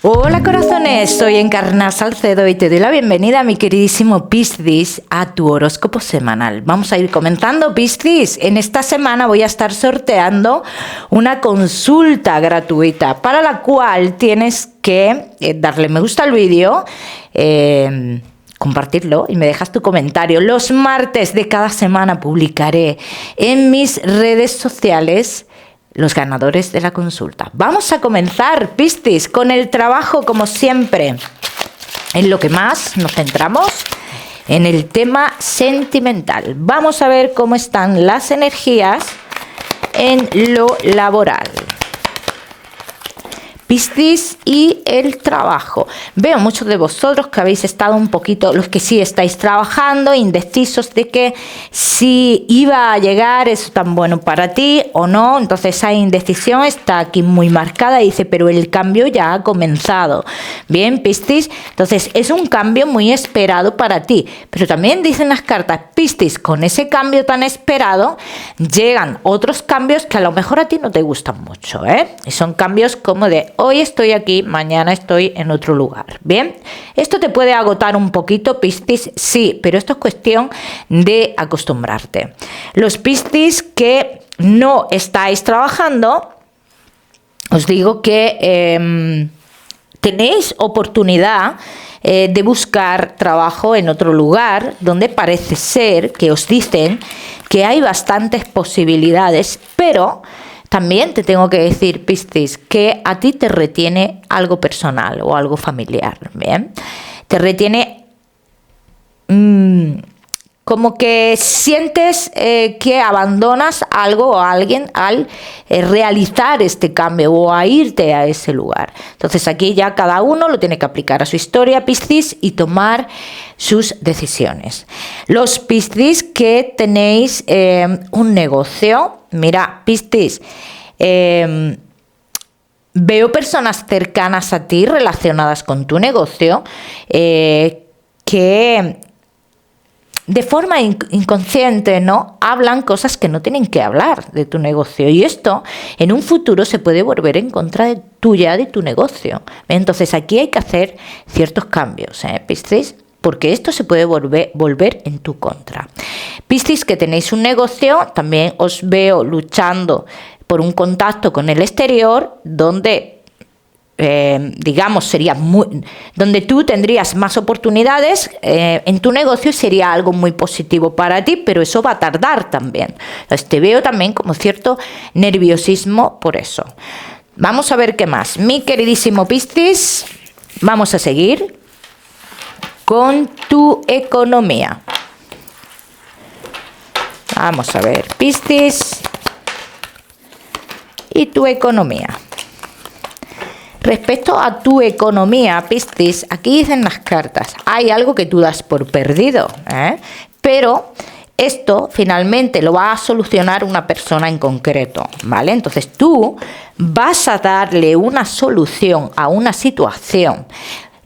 Hola corazones, soy Encarna Salcedo y te doy la bienvenida, mi queridísimo Piscis, a tu horóscopo semanal. Vamos a ir comentando, Piscis. En esta semana voy a estar sorteando una consulta gratuita para la cual tienes que darle me gusta al vídeo, compartirlo y me dejas tu comentario. Los martes de cada semana publicaré en mis redes sociales los ganadores de la consulta. Vamos a comenzar, Piscis, con el trabajo, como siempre. En lo que más nos centramos, en el tema sentimental. Vamos a ver cómo están las energías en lo laboral. Piscis y el trabajo. Veo muchos de vosotros que habéis estado un poquito, los que sí estáis trabajando, indecisos de que si iba a llegar eso tan bueno para ti o no. Entonces esa indecisión está aquí muy marcada y dice, pero el cambio ya ha comenzado. Bien, Piscis, entonces es un cambio muy esperado para ti. Pero también dicen las cartas, Piscis, con ese cambio tan esperado llegan otros cambios que a lo mejor a ti no te gustan mucho, ¿eh? Y son cambios como de hoy estoy aquí, mañana estoy en otro lugar. Bien, esto te puede agotar un poquito, Piscis, sí, pero esto es cuestión de acostumbrarte. Los Piscis que no estáis trabajando, os digo que tenéis oportunidad de buscar trabajo en otro lugar donde parece ser que os dicen que hay bastantes posibilidades, pero también te tengo que decir, Piscis, que a ti te retiene algo personal o algo familiar, ¿bien? Te retiene como que sientes que abandonas algo o a alguien al realizar este cambio o a irte a ese lugar. Entonces aquí ya cada uno lo tiene que aplicar a su historia, Piscis, y tomar sus decisiones. Los Piscis que tenéis un negocio, mira, Piscis, veo personas cercanas a ti relacionadas con tu negocio que de forma inconsciente, ¿no? Hablan cosas que no tienen que hablar de tu negocio. Y esto en un futuro se puede volver en contra de tuya, de tu negocio. Entonces aquí hay que hacer ciertos cambios, Piscis, porque esto se puede volver en tu contra. Piscis, que tenéis un negocio, también os veo luchando por un contacto con el exterior, donde digamos, sería donde tú tendrías más oportunidades en tu negocio, sería algo muy positivo para ti, pero eso va a tardar también. Entonces te veo también como cierto nerviosismo por eso. Vamos a ver qué más. Mi queridísimo Piscis, vamos a seguir con tu economía. Vamos a ver, Piscis y tu economía. Respecto a tu economía, Piscis, aquí dicen las cartas, hay algo que tú das por perdido, pero esto finalmente lo va a solucionar una persona en concreto, ¿vale? Entonces tú vas a darle una solución a una situación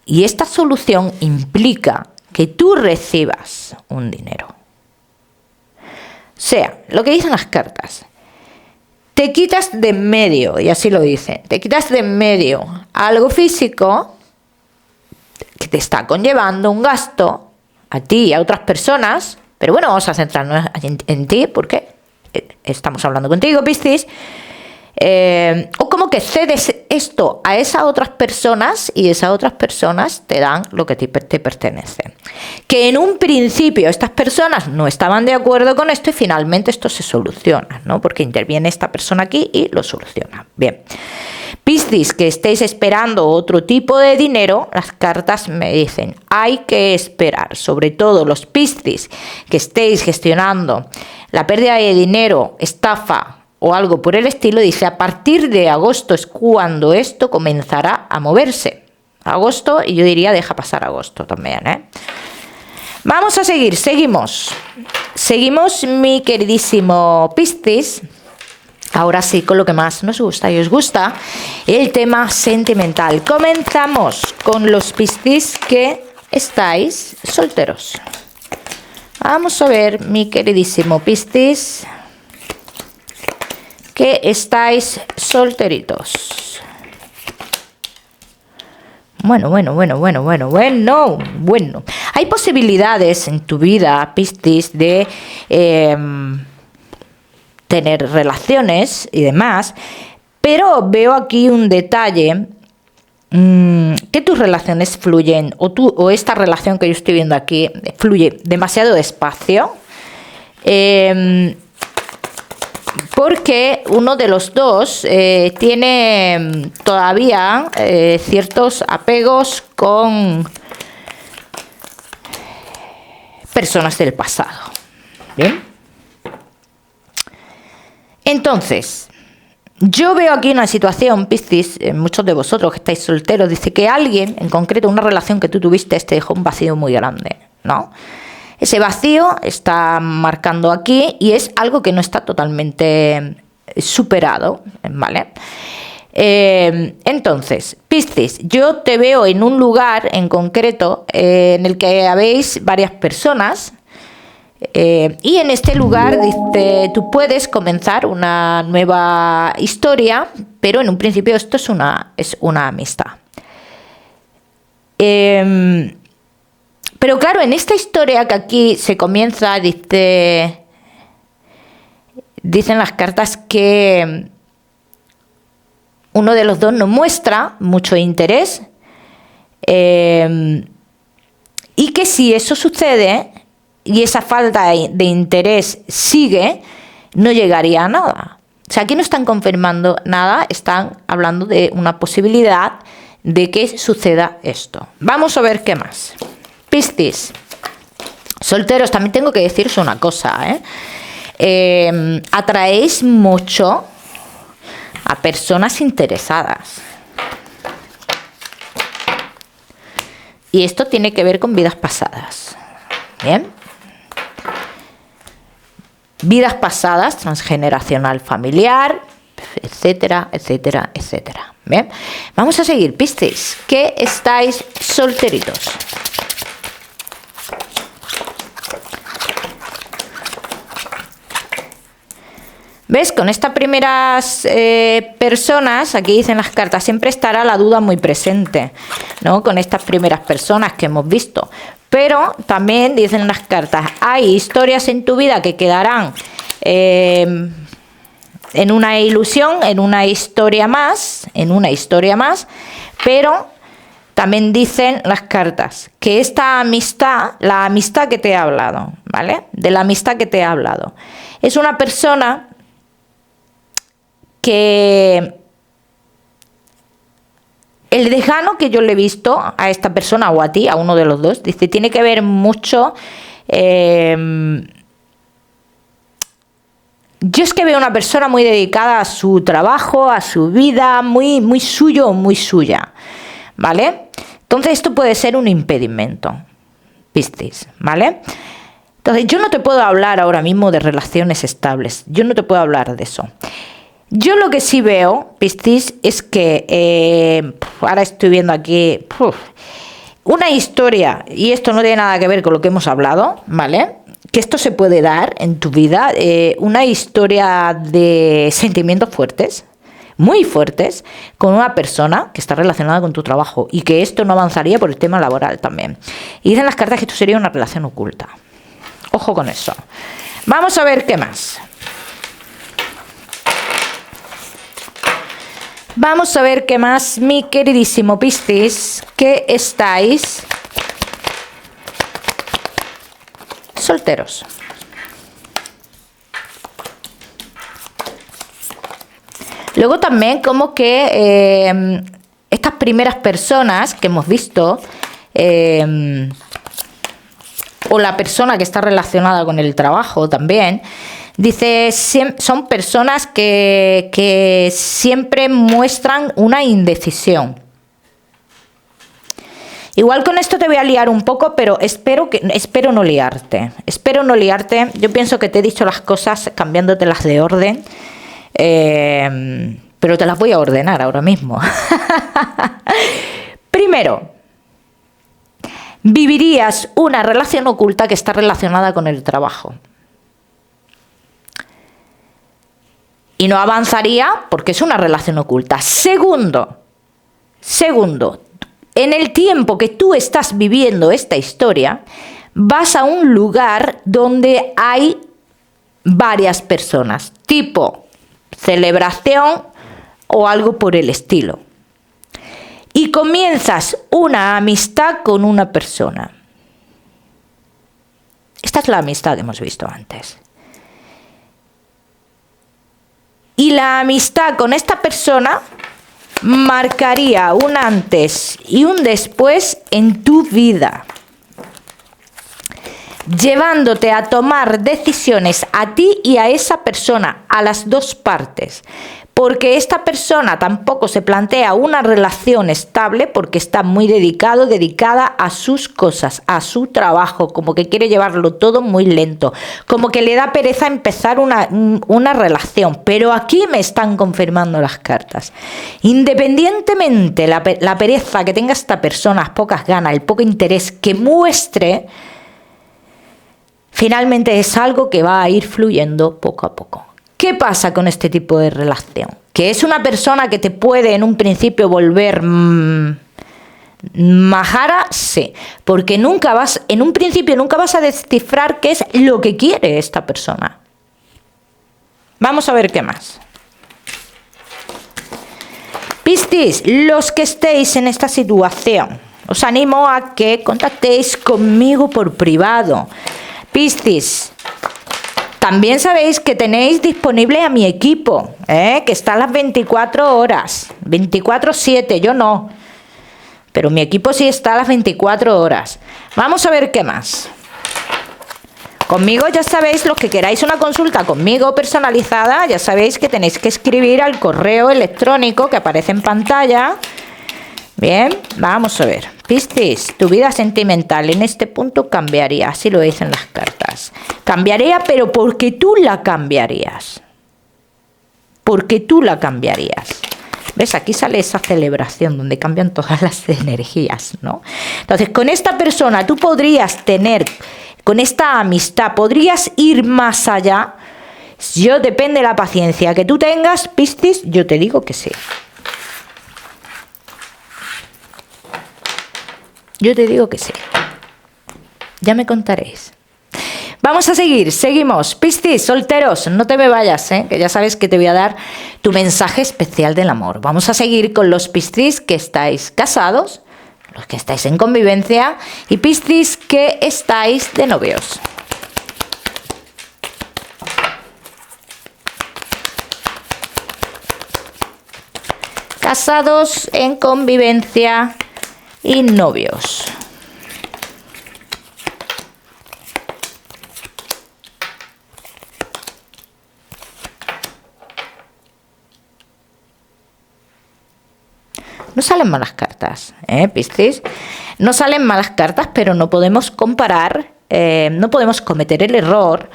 y esta solución implica que tú recibas un dinero. O sea, lo que dicen las cartas, te quitas de en medio, y así lo dice, te quitas de en medio algo físico que te está conllevando un gasto a ti y a otras personas, pero bueno, vamos a centrarnos en ti porque estamos hablando contigo, Piscis, o como que cedes esto a esas otras personas y esas otras personas te dan lo que te pertenece. Que en un principio estas personas no estaban de acuerdo con esto y finalmente esto se soluciona, ¿no? Porque interviene esta persona aquí y lo soluciona. Bien. Piscis, que estéis esperando otro tipo de dinero, las cartas me dicen, hay que esperar, sobre todo los Piscis que estéis gestionando la pérdida de dinero, estafa o algo por el estilo, dice, a partir de agosto es cuando esto comenzará a moverse. Agosto, y yo diría, deja pasar agosto también, Vamos a seguir, seguimos, mi queridísimo Piscis. Ahora sí, con lo que más nos gusta y os gusta, el tema sentimental. Comenzamos con los Piscis que estáis solteros. Vamos a ver, mi queridísimo Piscis, que estáis solteritos. Bueno. Hay posibilidades en tu vida, Piscis, de tener relaciones y demás, pero veo aquí un detalle, que tus relaciones fluyen, o esta relación que yo estoy viendo aquí fluye demasiado despacio, porque uno de los dos tiene todavía ciertos apegos con personas del pasado. ¿Bien? Entonces, yo veo aquí una situación, Piscis, muchos de vosotros que estáis solteros, dice que alguien, en concreto una relación que tú tuviste, te dejó un vacío muy grande, ¿no? Ese vacío está marcando aquí y es algo que no está totalmente superado, ¿vale? Entonces, Piscis, yo te veo en un lugar en concreto en el que habéis varias personas, y en este lugar tú puedes comenzar una nueva historia, pero en un principio esto es una amistad. Pero claro, en esta historia que aquí se comienza, dicen las cartas que uno de los dos no muestra mucho interés, y que si eso sucede y esa falta de interés sigue, no llegaría a nada. O sea, aquí no están confirmando nada, están hablando de una posibilidad de que suceda esto. Vamos a ver qué más. Piscis, solteros, también tengo que deciros una cosa, atraéis mucho a personas interesadas. Y esto tiene que ver con vidas pasadas. ¿Bien? Vidas pasadas, transgeneracional familiar, etcétera, etcétera, etcétera. ¿Bien? Vamos a seguir, Piscis, que estáis solteritos. ¿Ves? Con estas primeras personas, aquí dicen las cartas, siempre estará la duda muy presente, ¿no? Con estas primeras personas que hemos visto. Pero también dicen las cartas, hay historias en tu vida que quedarán en una ilusión, en una historia más, pero también dicen las cartas que esta amistad, la amistad que te he hablado, ¿vale? De la amistad que te he hablado, es una persona que el lejano que yo le he visto a esta persona o a ti, a uno de los dos, dice, tiene que ver mucho. Yo es que veo una persona muy dedicada a su trabajo, a su vida, muy suyo o muy suya, ¿vale? Entonces esto puede ser un impedimento, Piscis, ¿vale? Entonces yo no te puedo hablar ahora mismo de relaciones estables, yo no te puedo hablar de eso. Yo lo que sí veo, Piscis, es que ahora estoy viendo aquí una historia, y esto no tiene nada que ver con lo que hemos hablado, ¿vale? Que esto se puede dar en tu vida, una historia de sentimientos fuertes, muy fuertes, con una persona que está relacionada con tu trabajo, y que esto no avanzaría por el tema laboral también. Y dicen las cartas que esto sería una relación oculta. Ojo con eso. Vamos a ver qué más. Vamos a ver qué más, mi queridísimo Piscis, que estáis solteros. Luego también como que estas primeras personas que hemos visto, o la persona que está relacionada con el trabajo también, dice, son personas que siempre muestran una indecisión. Igual con esto te voy a liar un poco, pero espero no liarte. Espero no liarte. Yo pienso que te he dicho las cosas cambiándotelas de orden, pero te las voy a ordenar ahora mismo. Primero, vivirías una relación oculta que está relacionada con el trabajo. Y no avanzaría porque es una relación oculta. Segundo, en el tiempo que tú estás viviendo esta historia, vas a un lugar donde hay varias personas, tipo celebración o algo por el estilo. Y comienzas una amistad con una persona. Esta es la amistad que hemos visto antes. Y la amistad con esta persona marcaría un antes y un después en tu vida, llevándote a tomar decisiones a ti y a esa persona, a las dos partes. Porque esta persona tampoco se plantea una relación estable porque está muy dedicada a sus cosas, a su trabajo, como que quiere llevarlo todo muy lento, como que le da pereza empezar una relación. Pero aquí me están confirmando las cartas. Independientemente la pereza que tenga esta persona, las pocas ganas, el poco interés que muestre, finalmente es algo que va a ir fluyendo poco a poco. ¿Qué pasa con este tipo de relación? Que es una persona que te puede en un principio volver majara, sí, porque en un principio nunca vas a descifrar qué es lo que quiere esta persona. Vamos a ver qué más. Piscis, los que estéis en esta situación, os animo a que contactéis conmigo por privado. Piscis, también sabéis que tenéis disponible a mi equipo, que está a las 24 horas, 24/7, yo no, pero mi equipo sí está a las 24 horas. Vamos a ver qué más. Conmigo ya sabéis, los que queráis una consulta conmigo personalizada, ya sabéis que tenéis que escribir al correo electrónico que aparece en pantalla. Bien, vamos a ver. Piscis, tu vida sentimental en este punto cambiaría, así lo dicen las cartas. Cambiaría, pero porque tú la cambiarías. Porque tú la cambiarías. ¿Ves? Aquí sale esa celebración donde cambian todas las energías, ¿no? Entonces, con esta persona tú podrías tener, con esta amistad, podrías ir más allá. Yo, depende de la paciencia que tú tengas, Piscis, yo te digo que sí. Yo te digo que sí. Ya me contaréis. Vamos a seguir, seguimos. Piscis, solteros, no te me vayas, que ya sabes que te voy a dar tu mensaje especial del amor. Vamos a seguir con los Piscis que estáis casados, los que estáis en convivencia y Piscis que estáis de novios. Casados, en convivencia y novios. No salen malas cartas, Piscis. No salen malas cartas, pero no podemos comparar, no podemos cometer el error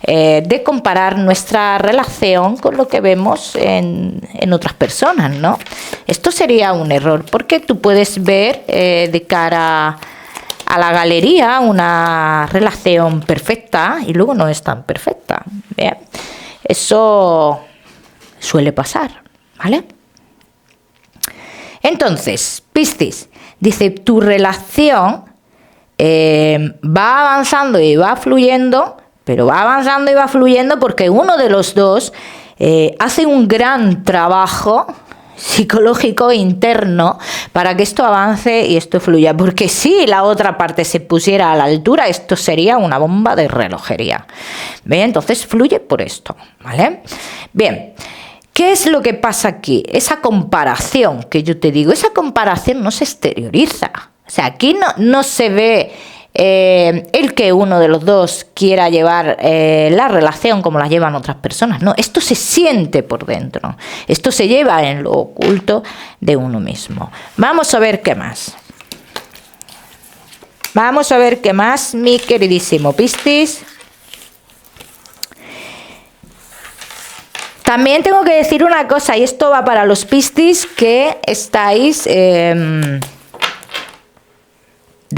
de comparar nuestra relación con lo que vemos en otras personas, ¿no? Esto sería un error porque tú puedes ver de cara a la galería una relación perfecta y luego no es tan perfecta. Bien, eso suele pasar, ¿vale? Entonces, Piscis, dice, tu relación va avanzando y va fluyendo, pero va avanzando y va fluyendo porque uno de los dos hace un gran trabajo psicológico interno para que esto avance y esto fluya, porque si la otra parte se pusiera a la altura, esto sería una bomba de relojería. Bien, entonces fluye por esto, ¿vale? Bien. ¿Qué es lo que pasa aquí? Esa comparación que yo te digo, esa comparación no se exterioriza. O sea, aquí no se ve el que uno de los dos quiera llevar la relación como la llevan otras personas. No, esto se siente por dentro. Esto se lleva en lo oculto de uno mismo. Vamos a ver qué más. Vamos a ver qué más, mi queridísimo Piscis. También tengo que decir una cosa, y esto va para los Piscis que estáis de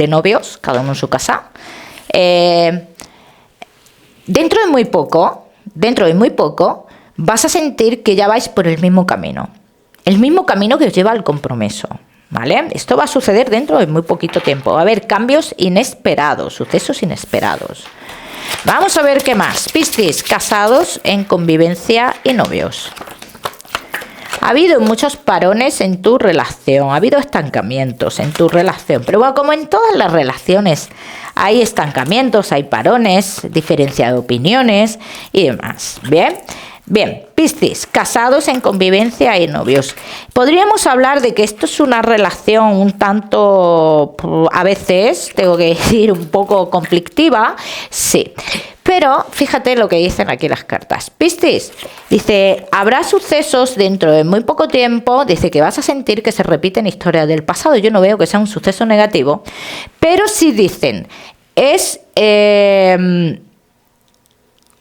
novios, cada uno en su casa. Dentro de muy poco, vas a sentir que ya vais por el mismo camino que os lleva al compromiso, ¿vale? Esto va a suceder dentro de muy poquito tiempo. Va a haber cambios inesperados, sucesos inesperados. Vamos a ver qué más. Piscis, casados en convivencia y novios. Ha habido muchos parones en tu relación, ha habido estancamientos en tu relación, pero bueno, como en todas las relaciones hay estancamientos, hay parones, diferencia de opiniones y demás. Bien, bien, Piscis, casados en convivencia y novios. Podríamos hablar de que esto es una relación un tanto, a veces, tengo que decir, un poco conflictiva, sí. Pero fíjate lo que dicen aquí las cartas. Piscis, dice, habrá sucesos dentro de muy poco tiempo, dice que vas a sentir que se repiten historias del pasado. Yo no veo que sea un suceso negativo, pero sí dicen,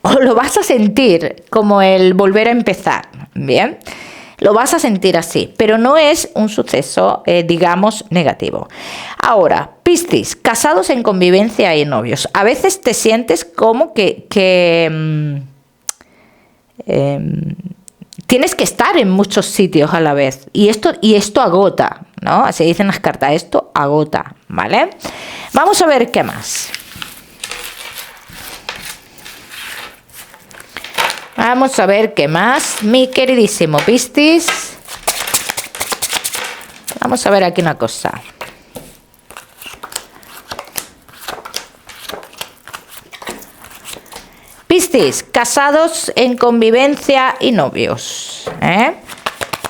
o lo vas a sentir como el volver a empezar, ¿bien? Lo vas a sentir así, pero no es un suceso, digamos, negativo. Ahora, Piscis, casados en convivencia y novios. A veces te sientes como que tienes que estar en muchos sitios a la vez. Y esto agota, ¿no? Así dicen las cartas, esto agota, ¿vale? Vamos a ver qué más. Vamos a ver qué más, mi queridísimo Piscis. Vamos a ver aquí una cosa. Piscis, casados en convivencia y novios.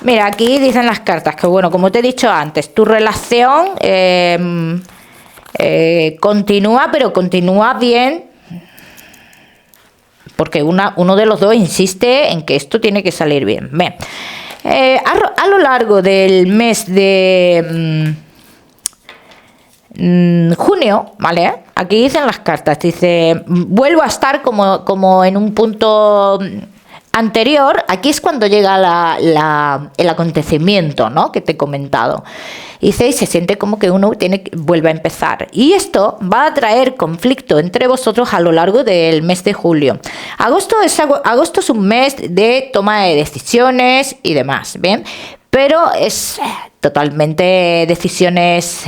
Mira, aquí dicen las cartas que, bueno, como te he dicho antes, tu relación continúa, pero continúa bien. Porque uno de los dos insiste en que esto tiene que salir bien. Bien. A lo largo del mes de junio, ¿vale? Aquí dicen las cartas, dice, vuelvo a estar como en un punto anterior. Aquí es cuando llega el acontecimiento, ¿no? Que te he comentado. Dice, y se siente como que uno vuelve a empezar. Y esto va a traer conflicto entre vosotros a lo largo del mes de julio. Agosto es un mes de toma de decisiones y demás, ¿bien? Pero es totalmente decisiones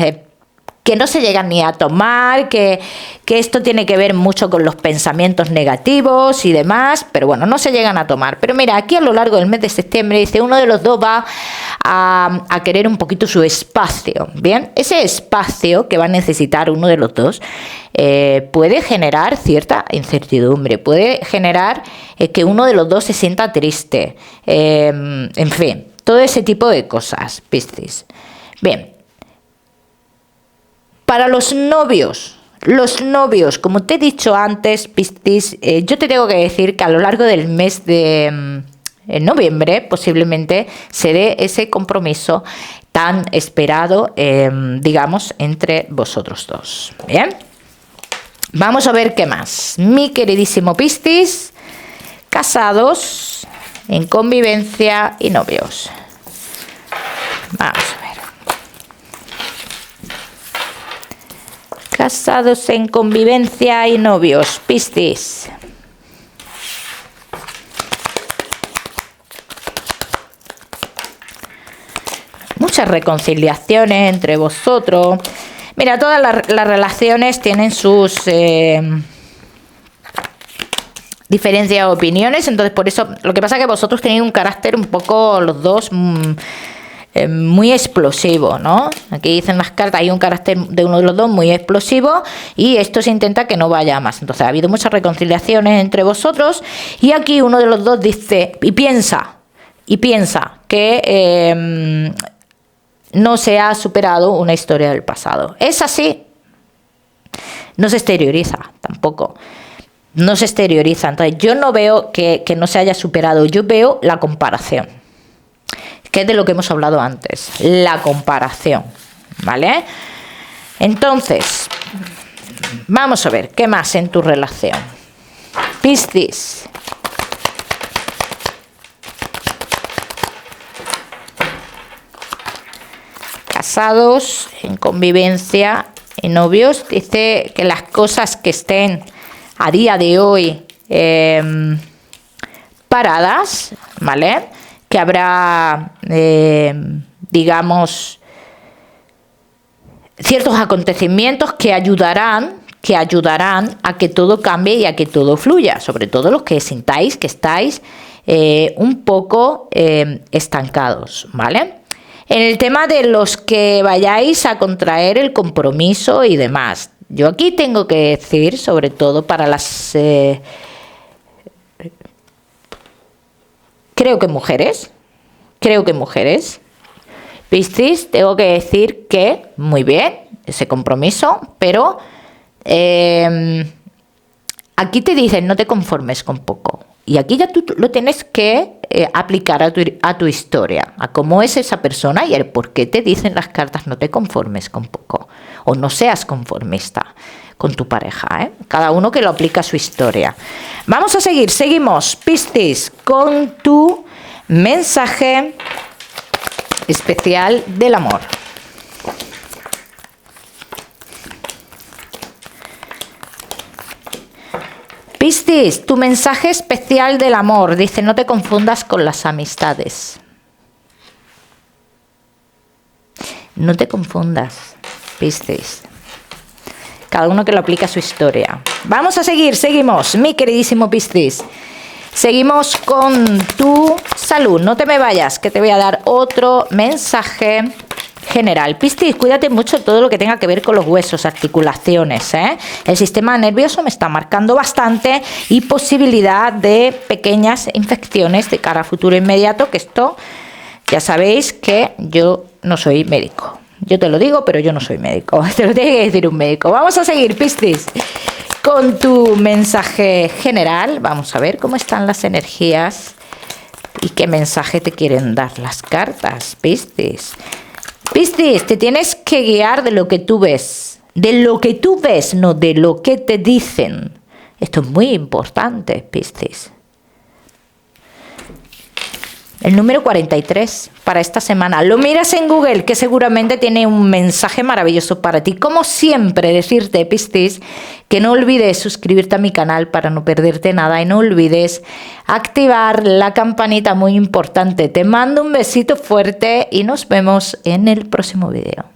que no se llegan ni a tomar, que esto tiene que ver mucho con los pensamientos negativos y demás, pero bueno, no se llegan a tomar. Pero mira, aquí a lo largo del mes de septiembre, dice, uno de los dos va a querer un poquito su espacio, ¿bien? Ese espacio que va a necesitar uno de los dos puede generar cierta incertidumbre, puede generar que uno de los dos se sienta triste, en fin, todo ese tipo de cosas, Piscis. Bien. Para los novios, como te he dicho antes, Piscis, yo te tengo que decir que a lo largo del mes de noviembre posiblemente se dé ese compromiso tan esperado, digamos, entre vosotros dos. Bien, vamos a ver qué más. Mi queridísimo Piscis, casados en convivencia y novios. Vamos a ver. Casados en convivencia y novios, Piscis. Muchas reconciliaciones entre vosotros. Mira, todas las relaciones tienen sus diferencias de opiniones, entonces por eso, lo que pasa es que vosotros tenéis un carácter un poco, los dos, muy explosivo, ¿no? Aquí dicen las cartas, hay un carácter de uno de los dos muy explosivo y esto se intenta que no vaya más. Entonces ha habido muchas reconciliaciones entre vosotros y aquí uno de los dos dice y piensa que no se ha superado una historia del pasado. ¿Es así? No se exterioriza tampoco. No se exterioriza. Entonces yo no veo que no se haya superado, yo veo la comparación, que es de lo que hemos hablado antes, la comparación, ¿vale? Entonces, vamos a ver, ¿qué más en tu relación? Piscis. Casados, en convivencia, en novios, dice que las cosas que estén a día de hoy paradas, ¿vale? Que habrá, digamos, ciertos acontecimientos que ayudarán a que todo cambie y a que todo fluya, sobre todo los que sintáis que estáis un poco estancados, ¿vale? En el tema de los que vayáis a contraer el compromiso y demás, yo aquí tengo que decir, sobre todo para las creo que mujeres, Piscis, tengo que decir que muy bien ese compromiso, pero aquí te dicen no te conformes con poco. Y aquí ya tú lo tienes que aplicar a tu historia, a cómo es esa persona y el por qué te dicen las cartas no te conformes con poco o no seas conformista con tu pareja, ¿eh? Cada uno que lo aplica a su historia. Vamos a seguimos, Piscis, con tu mensaje especial del amor. Piscis, tu mensaje especial del amor. Dice, no te confundas con las amistades. No te confundas, Piscis. Cada uno que lo aplica a su historia. Vamos a seguimos, mi queridísimo Piscis. Seguimos con tu salud. No te me vayas, que te voy a dar otro mensaje general. Piscis, cuídate mucho de todo lo que tenga que ver con los huesos, articulaciones, ¿eh? El sistema nervioso me está marcando bastante y posibilidad de pequeñas infecciones de cara a futuro inmediato, que esto ya sabéis que yo no soy médico. Yo te lo digo, pero yo no soy médico. Te lo tiene que decir un médico. Vamos a seguir, Piscis, con tu mensaje general. Vamos a ver cómo están las energías y qué mensaje te quieren dar las cartas, Piscis. Piscis, te tienes que guiar de lo que tú ves. De lo que tú ves, no de lo que te dicen. Esto es muy importante, Piscis. El número 43 para esta semana. Lo miras en Google, que seguramente tiene un mensaje maravilloso para ti. Como siempre, decirte, Piscis, que no olvides suscribirte a mi canal para no perderte nada. Y no olvides activar la campanita, muy importante. Te mando un besito fuerte y nos vemos en el próximo video.